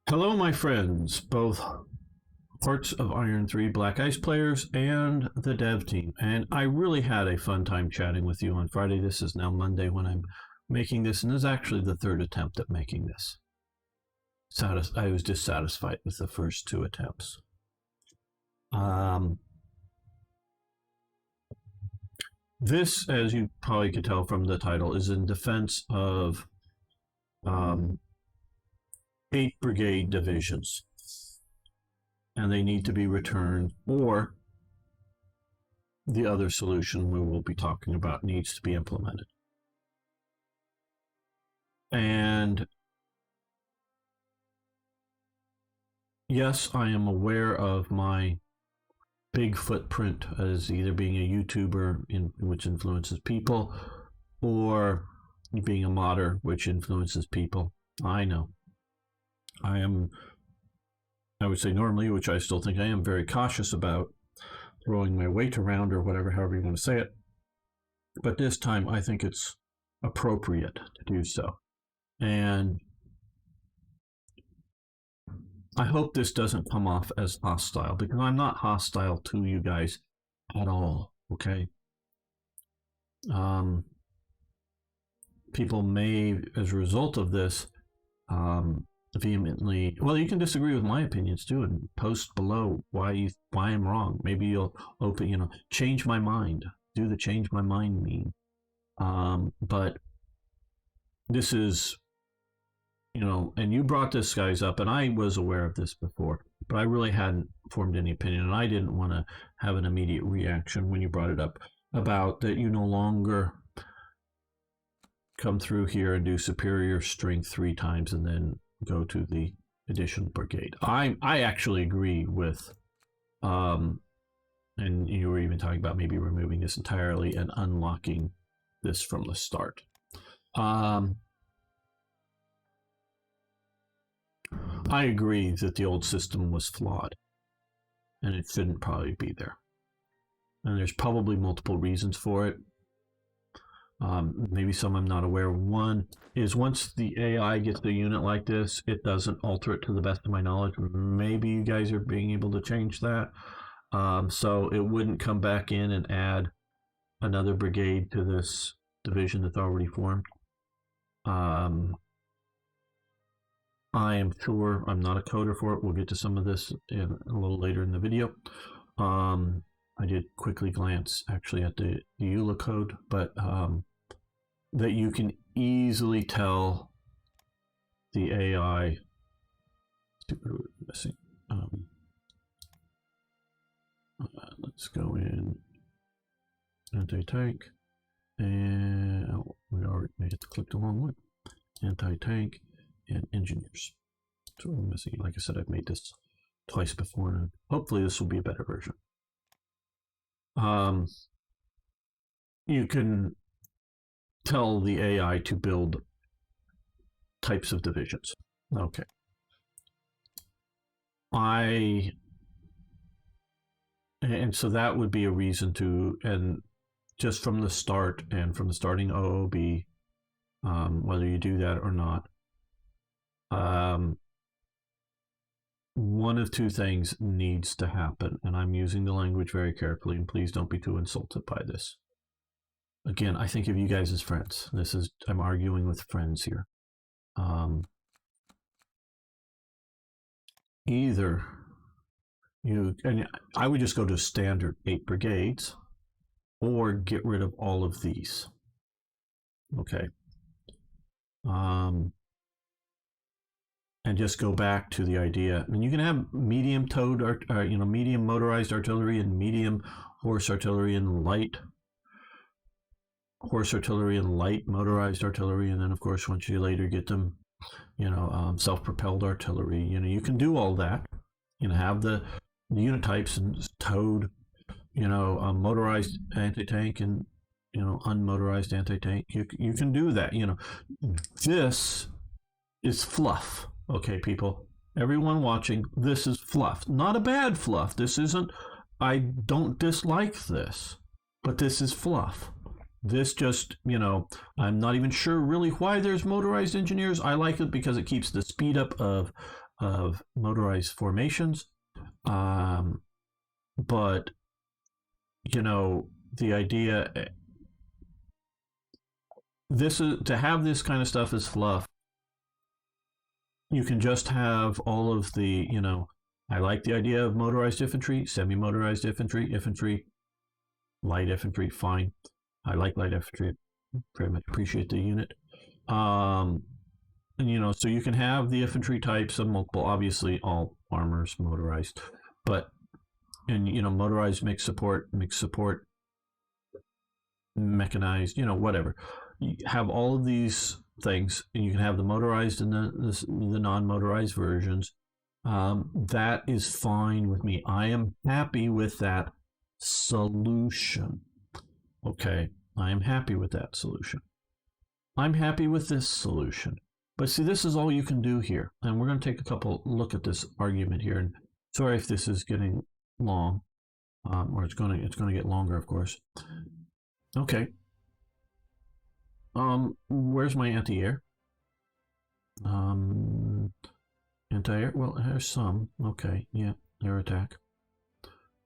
Hello, my friends, both Hearts of Iron 3 Black Ice players and the dev team. And I really had a fun time chatting with you on Friday. This is now Monday when I'm making this, and this is actually the third attempt at making this. I was dissatisfied with the first two attempts. This, as you probably could tell from the title, is in defense of 8 brigade divisions, and they need to be returned, or the other solution we will be talking about needs to be implemented. And yes, I am aware of my big footprint as either being a YouTuber, which influences people, or being a modder, which influences people. I know. I would say normally, which I still think I am, very cautious about throwing my weight around or whatever, however you want to say it. But this time, I think it's appropriate to do so. And I hope this doesn't come off as hostile, because I'm not hostile to you guys at all, okay? People may, as a result of this, vehemently, well, you can disagree with my opinions too, and post below why I'm wrong. Maybe you'll change my mind. Do the change my mind mean? But this is, and you brought this guys up, and I was aware of this before, but I really hadn't formed any opinion, and I didn't want to have an immediate reaction when you brought it up about that you no longer come through here and do superior strength 3 times and then go to the additional brigade. I actually agree with, and you were even talking about maybe removing this entirely and unlocking this from the start. I agree that the old system was flawed, and it shouldn't probably be there. And there's probably multiple reasons for it. Maybe some I'm not aware of. One is once the AI gets a unit like this, it doesn't alter it to the best of my knowledge. Maybe you guys are being able to change that. So it wouldn't come back in and add another brigade to this division that's already formed. I am sure, I'm not a coder for it. We'll get to some of this a little later in the video. I did quickly glance actually at the EULA code, but that you can easily tell the AI. Missing. Let's go in anti-tank, and we already made it to click the wrong one. Anti-tank and engineers. So we're missing. Like I said, I've made this twice before, and hopefully this will be a better version. You can tell the AI to build types of divisions. Okay. And so that would be a reason to, and just from the start and from the starting OOB, whether you do that or not, one of two things needs to happen, and I'm using the language very carefully, and please don't be too insulted by this. Again, I think of you guys as friends. I'm arguing with friends here. Either and I would just go to standard 8 brigades, or get rid of all of these. Okay. And just go back to the idea. I mean, you can have medium towed, medium motorized artillery and medium horse artillery and light horse artillery and light motorized artillery, and then of course once you later get them, self-propelled artillery. You can do all that. Have the unit types and towed, motorized anti-tank and unmotorized anti-tank. You can do that. This is fluff. Okay, people, everyone watching, this is fluff. Not a bad fluff. This isn't, I don't dislike this, but this is fluff. This just, I'm not even sure really why there's motorized engineers. I like it because it keeps the speed up of of motorized formations. But the idea, this is to have this kind of stuff as fluff. You can just have all of the, I like the idea of motorized infantry, semi-motorized infantry, light infantry, fine. I like light infantry, very much appreciate the unit. And, so you can have the infantry types of multiple, obviously all armors motorized, but, and, motorized mixed support, mechanized, whatever. You have all of these things, and you can have the motorized and the non-motorized versions. That is fine with me. I am happy with that solution. Okay, I am happy with that solution. I'm happy with this solution. But see, this is all you can do here. And we're going to take a couple look at this argument here. And sorry if this is getting long, or it's going to get longer, of course. Okay. Where's my anti-air? Anti-air. Well, there's some. Okay, yeah, air attack.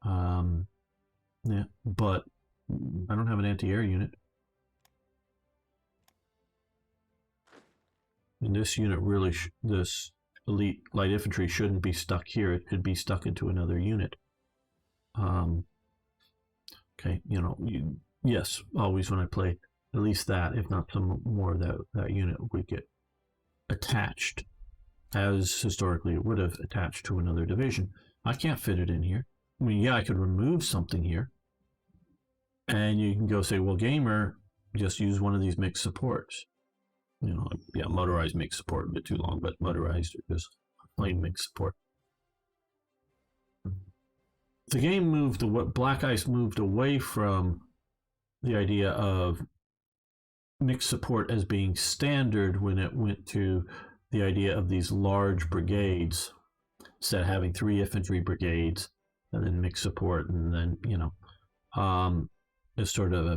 Yeah, but I don't have an anti-air unit. And this unit really, this elite light infantry shouldn't be stuck here. It could be stuck into another unit. Okay, yes, always when I play at least that, if not some more, that unit would get attached, as historically it would have attached to another division. I can't fit it in here. I mean, yeah, I could remove something here, and you can go say, well, gamer, just use one of these mixed supports. Yeah, motorized mixed support, a bit too long, but motorized or just plain mixed support. The game moved, Black Ice moved away from the idea of mixed support as being standard when it went to the idea of these large brigades, instead of having 3 infantry brigades and then mixed support, and then as sort of a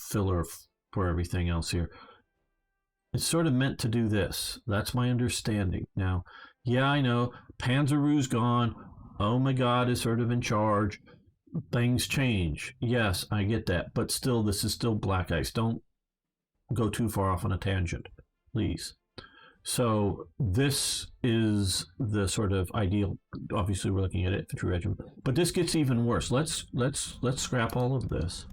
filler for everything else here. It's sort of meant to do this. That's my understanding. Now, yeah, I know Panzeru's gone. Oh my God is sort of in charge. Things change. Yes, I get that, but still, this is still Black Ice. Don't go too far off on a tangent, please. So this is the sort of ideal. Obviously, we're looking at infantry regiment, but this gets even worse. Let's scrap all of this.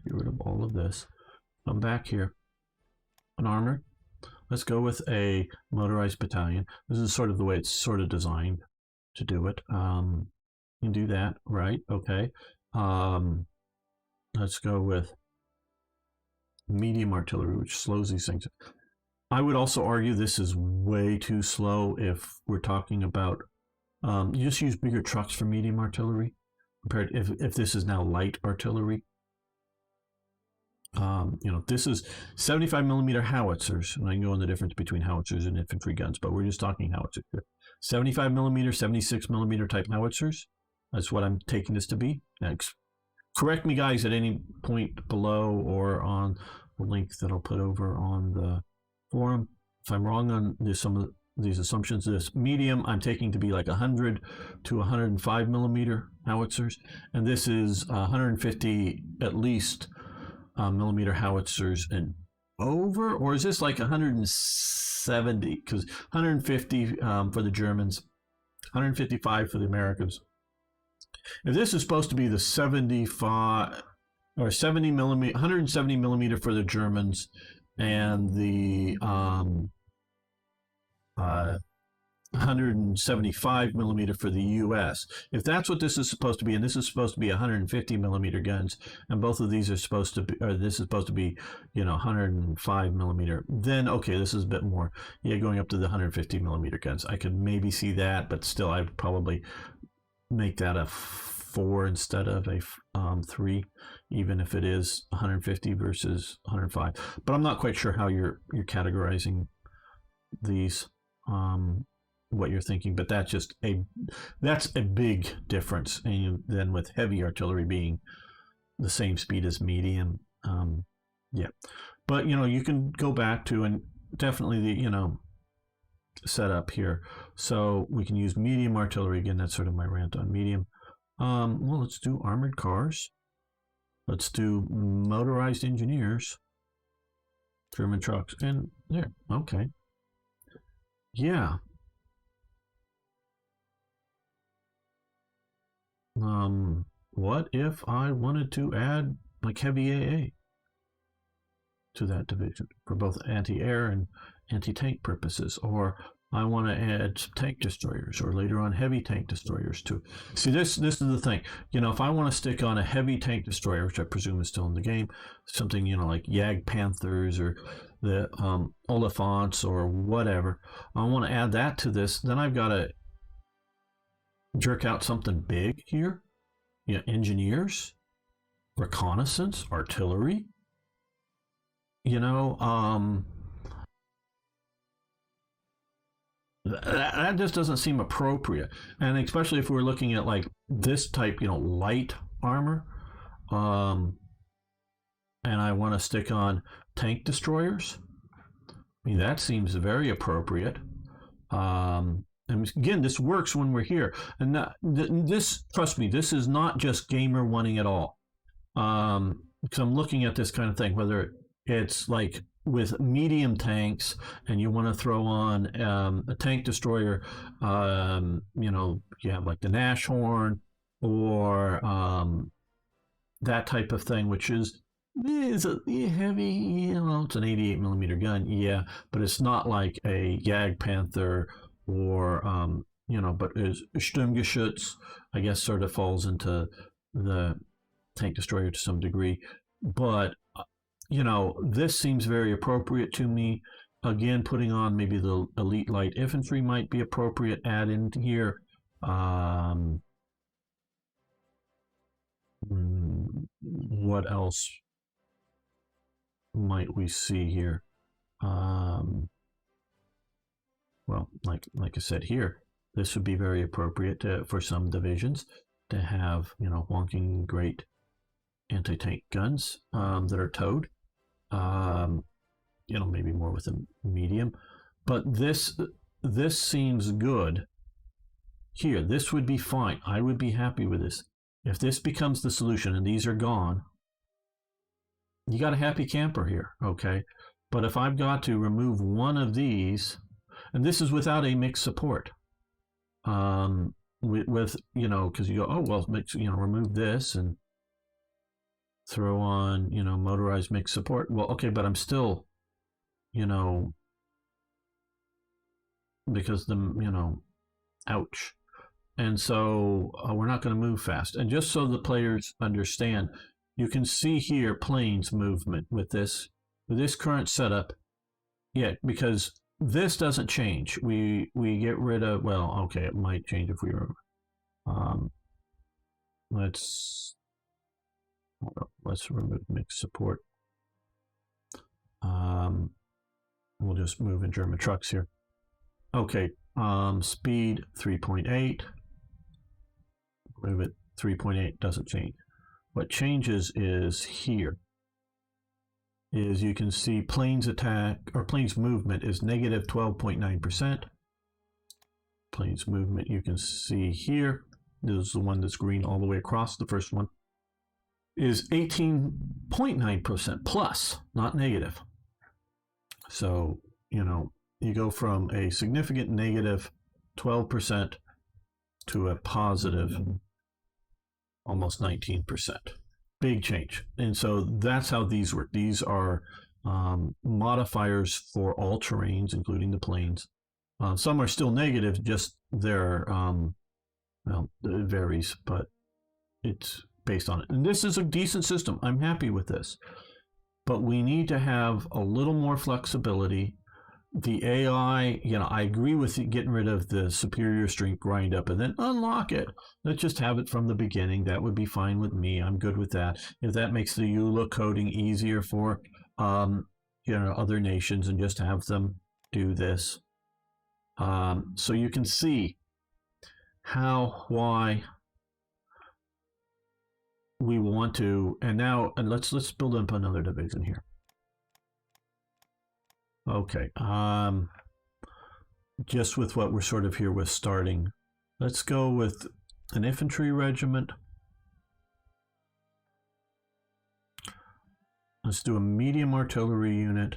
Get rid of all of this. Come back here. An armor. Let's go with a motorized battalion. This is sort of the way it's sort of designed to do it. You can do that, right? Okay. Let's go with medium artillery, which slows these things. I would also argue this is way too slow if we're talking about, you just use bigger trucks for medium artillery compared if this is now light artillery. This is 75 millimeter howitzers, and I can go on the difference between howitzers and infantry guns, but we're just talking howitzers here. 75 millimeter, 76 millimeter type howitzers. That's what I'm taking this to be. Next, correct me, guys, at any point below or on the link that I'll put over on the forum if I'm wrong on some of these assumptions. This medium I'm taking to be like 100 to 105 millimeter howitzers, and this is 150 at least millimeter howitzers and over, or is this like 170? Because 150 for the Germans, 155 for the Americans. If this is supposed to be the 75 or 70 millimeter, 170 millimeter for the Germans, and the 175 millimeter for the U.S. If that's what this is supposed to be, and this is supposed to be 150 millimeter guns, and both of these are supposed to be, or this is supposed to be, 105 millimeter, then okay, this is a bit more. Yeah, going up to the 150 millimeter guns, I could maybe see that, but still, I'd probably make that a 4 instead of a 3, even if it is 150 versus 105. But I'm not quite sure how you're categorizing these. What you're thinking, but that's a big difference. And then with heavy artillery being the same speed as medium, yeah. But you can go back to, and definitely setup here. So we can use medium artillery. Again, that's sort of my rant on medium. Well, let's do armored cars. Let's do motorized engineers, German trucks, and there. Okay. Yeah. What if I wanted to add like heavy AA to that division for both anti-air and anti-tank purposes, or I want to add some tank destroyers, or later on heavy tank destroyers too. See, this is the thing. You know, if I want to stick on a heavy tank destroyer, which I presume is still in the game, something like Jag Panthers or the Oliphants or whatever, I want to add that to this. Then I've got to jerk out something big here. Engineers, reconnaissance, artillery. That just doesn't seem appropriate, and especially if we're looking at like this type, light armor, and I want to stick on tank destroyers. I mean, that seems very appropriate. And again, this works when we're here, and this, trust me, this is not just gamer wanting it all. Because I'm looking at this kind of thing, whether it's like with medium tanks and you want to throw on a tank destroyer, you have like the Nashorn or that type of thing, which is a heavy, it's an 88 millimeter gun, yeah, but it's not like a Jag Panther or, but Sturmgeschütz, I guess, sort of falls into the tank destroyer to some degree. But this seems very appropriate to me. Again, putting on maybe the elite light infantry might be appropriate. Add in here. What else might we see here? Well, like I said here, this would be very appropriate for some divisions to have wonking great anti-tank guns that are towed. Maybe more with a medium, but this seems good here. This would be fine. I would be happy with this. If this becomes the solution and these are gone, you got a happy camper here, okay? But if I've got to remove one of these, and this is without a mixed support, with because you go, oh well, remove this and throw on, motorized mixed support. Well, okay, but I'm still, because ouch. And so we're not going to move fast. And just so the players understand, you can see here planes movement with this current setup. Yeah, because this doesn't change. We get rid of, well, okay, it might change if we were, let's remove mixed support. We'll just move in German trucks here. Okay, speed 3.8. Move it 3.8, doesn't change. What changes is here. Is you can see planes attack or planes movement is negative 12.9%. Planes movement you can see here. This is the one that's green all the way across. The first one is 18.9% plus, not negative. So, you go from a significant negative 12% to a positive almost 19%. Big change. And so that's how these work. These are modifiers for all terrains, including the planes. Some are still negative, just they're, well, it varies, but it's based on it. And this is a decent system. I'm happy with this. But we need to have a little more flexibility. The AI, I agree with getting rid of the superior strength grind up and then unlock it. Let's just have it from the beginning. That would be fine with me. I'm good with that. If that makes the EULA coding easier for, other nations and just have them do this. So you can see why we want to, and let's build up another division here. Okay. just with what we're sort of here with starting. Let's go with an infantry regiment. Let's do a medium artillery unit.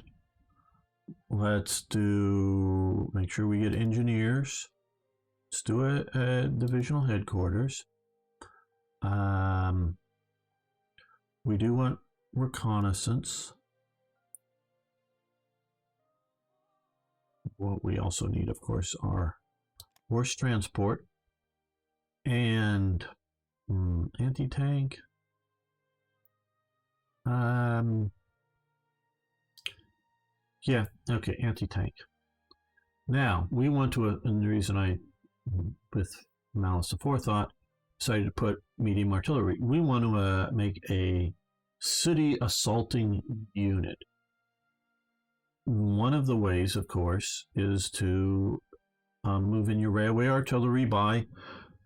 Let's do, make sure we get engineers. Let's do a divisional headquarters. We do want reconnaissance. What we also need, of course, are horse transport and anti-tank. Yeah, okay, anti-tank. Now, we want to, and the reason I, with malice aforethought, decided to put medium artillery, we want to make a city assaulting unit. One of the ways, of course, is to move in your railway artillery by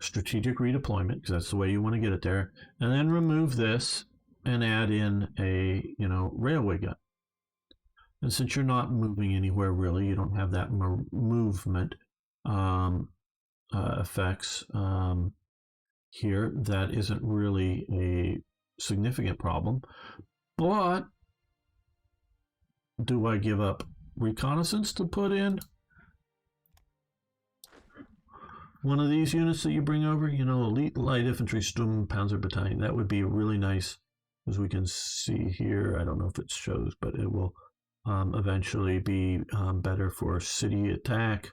strategic redeployment, because that's the way you want to get it there, and then remove this and add in a, railway gun. And since you're not moving anywhere really, you don't have that movement effects here. That isn't really a significant problem. But do I give up reconnaissance to put in one of these units that you bring over? Elite light infantry Sturmpanzer battalion. That would be really nice, as we can see here. I don't know if it shows, but it will eventually be better for city attack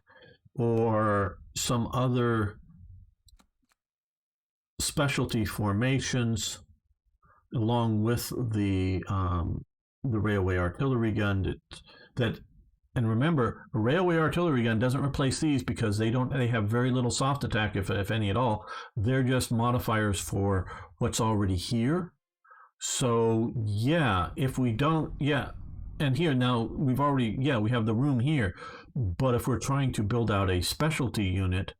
or some other specialty formations, along with the railway artillery gun. And remember, a railway artillery gun doesn't replace these, because they have very little soft attack, if any at all. They're just modifiers for what's already here. So yeah, if we don't, and here now we have the room here, but if we're trying to build out a specialty unit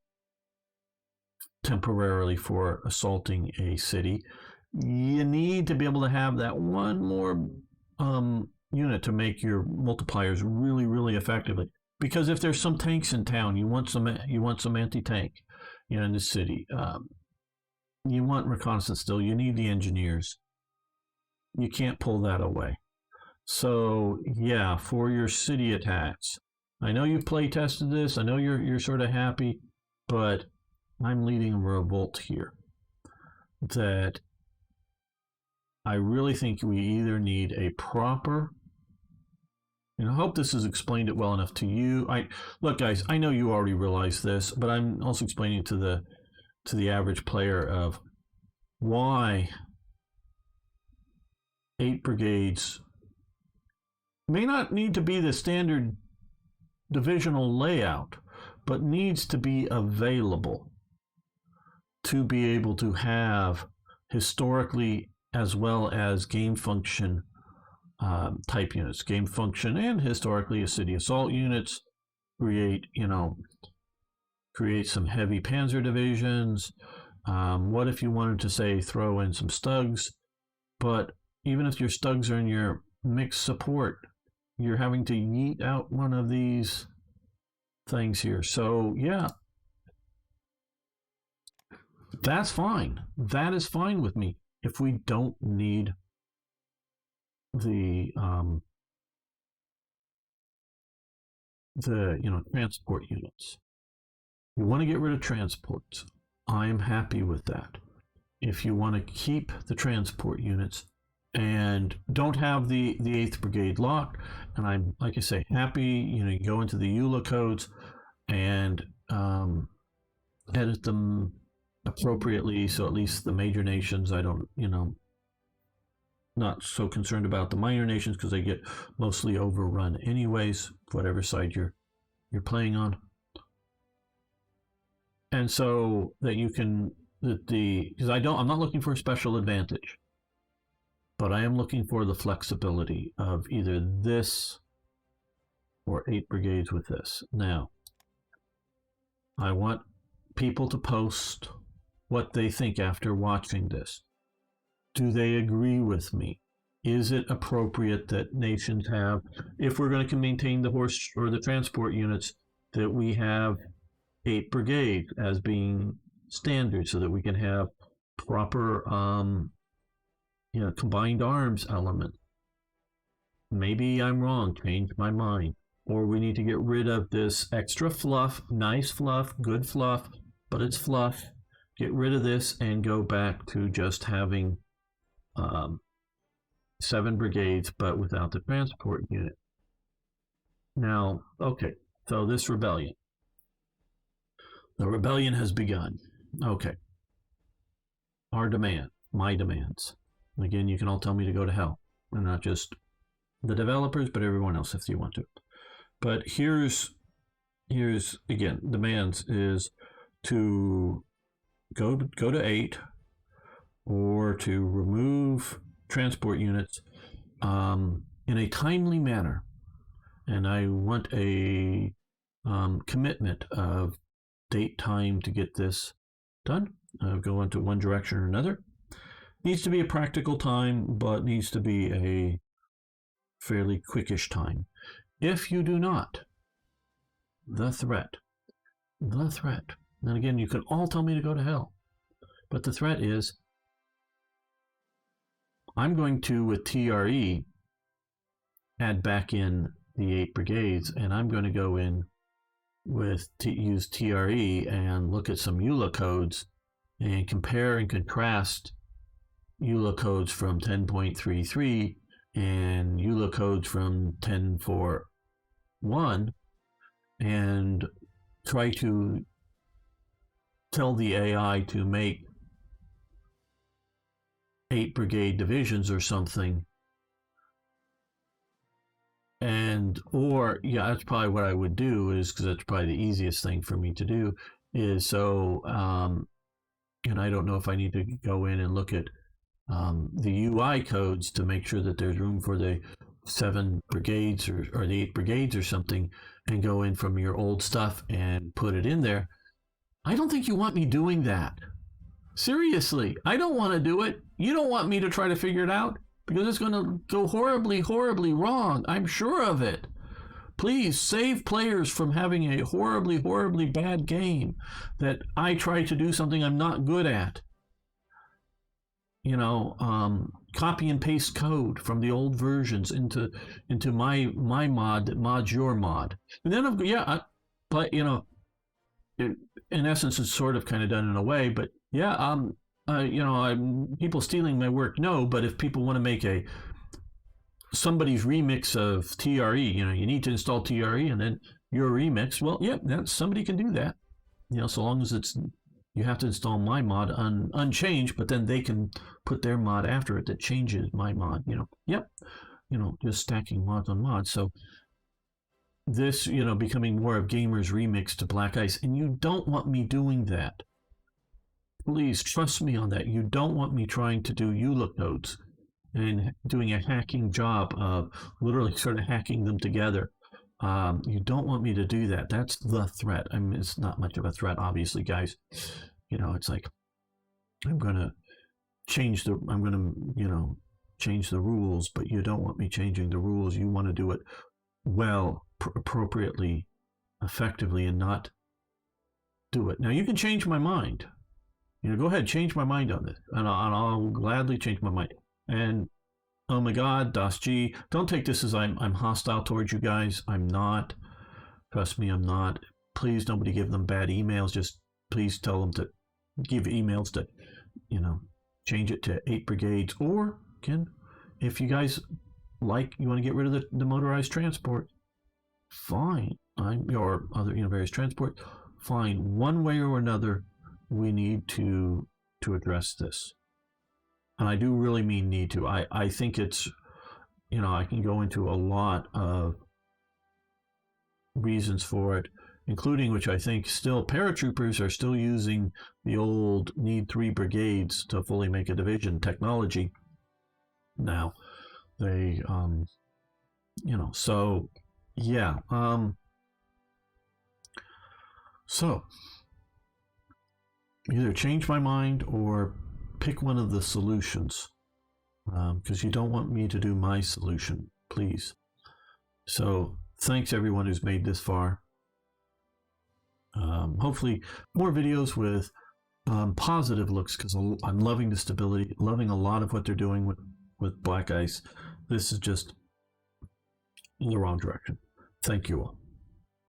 temporarily for assaulting a city, you need to be able to have that one more unit to make your multipliers really, really effectively. Because if there's some tanks in town, you want some anti-tank, in the city. You want reconnaissance still. You need the engineers. You can't pull that away. So yeah, for your city attacks, I know you've play tested this. I know you're sort of happy, but I'm leading a revolt here that I really think we either need a proper, and I hope this has explained it well enough to you. Look, guys, I know you already realize this, but I'm also explaining to the average player of why 8 brigades may not need to be the standard divisional layout, but needs to be available to be able to have historically as well as game function type units. Game function and historically as city assault units create some heavy panzer divisions. What if you wanted to, say, throw in some Stugs, but even if your Stugs are in your mixed support, you're having to yeet out one of these things here. So yeah, that's fine. That is fine with me if we don't need the transport units. You want to get rid of transports. I am happy with that. If you want to keep the transport units and don't have the 8th Brigade locked, and I'm, like I say, happy, you go into the EULA codes and edit them appropriately, so at least the major nations, I don't, not so concerned about the minor nations, because they get mostly overrun anyways, whatever side you're playing on. And so that you can, because I'm not looking for a special advantage, but I am looking for the flexibility of either this or 8 brigades with this. Now, I want people to post what they think after watching this. Do they agree with me? Is it appropriate that nations have, if we're going to maintain the horse or the transport units, that we have 8 brigades as being standard so that we can have proper combined arms element. Maybe I'm wrong, change my mind. Or we need to get rid of this extra fluff, nice fluff, good fluff, but it's fluff. Get rid of this and go back to just having 7 brigades, but without the transport unit. Now, okay, so this rebellion. The rebellion has begun. Okay. Our demand, my demands. Again, you can all tell me to go to hell. And not just the developers, but everyone else if you want to. But here's again, demands is to go to 8 or to remove transport units in a timely manner. And I want a commitment of date, time to get this done. Go into one direction or another. Needs to be a practical time, but needs to be a fairly quickish time. If you do not, the threat. And again, you can all tell me to go to hell. But the threat is, I'm going to, with TRE, add back in the 8 brigades, and I'm going to go in with use TRE and look at some EULA codes and compare and contrast EULA codes from 10.33 and EULA codes from 10.4.1 and try to tell the AI to make 8 brigade divisions or something. And, or, yeah, that's probably what I would do, is because that's probably the easiest thing for me to do, is so, and I don't know if I need to go in and look at the UI codes to make sure that there's room for the 7 brigades or the 8 brigades or something, and go in from your old stuff and put it in there. I don't think you want me doing that. Seriously, I don't want to do it. You don't want me to try to figure it out, because it's going to go horribly, horribly wrong. I'm sure of it. Please save players from having a horribly, horribly bad game that I try to do something I'm not good at. Copy and paste code from the old versions into my mod that mods your mod. And then, but in essence, it's sort of kind of done in a way, but yeah, people stealing my work, no, but if people want to make somebody's remix of TRE, you need to install TRE and then your remix, well, yeah, somebody can do that, so long as you have to install my mod unchanged, but then they can put their mod after it that changes my mod, just stacking mods on mods. So this, becoming more of Gamers Remix to Black Ice, and you don't want me doing that. Please trust me on that. You don't want me trying to do EULA codes and doing a hacking job of literally sort of hacking them together. You don't want me to do that. That's the threat. I mean, it's not much of a threat, obviously, guys. It's like, I'm going to change the rules, but you don't want me changing the rules. You want to do it well, appropriately, effectively, and not do it. Now, you can change my mind. Go ahead, change my mind on this, and I'll gladly change my mind. And oh my God, Das G, don't take this as I'm hostile towards you guys. I'm not. Trust me, I'm not. Please, nobody give them bad emails. Just please tell them to give emails to, change it to 8 brigades. Or, again, if you guys you want to get rid of the motorized transport, fine. Or other, various transport, fine. One way or another, we need to address this. And I do really mean need to. I think it's, I can go into a lot of reasons for it, including which I think still paratroopers are still using the old need 3 brigades to fully make a division technology. Now, they, so, yeah. So, either change my mind or pick one of the solutions, because you don't want me to do my solution, please. So thanks everyone who's made this far. hopefully more videos with positive looks, because I'm loving the stability, loving a lot of what they're doing with black ice. This is just the wrong direction. Thank you all.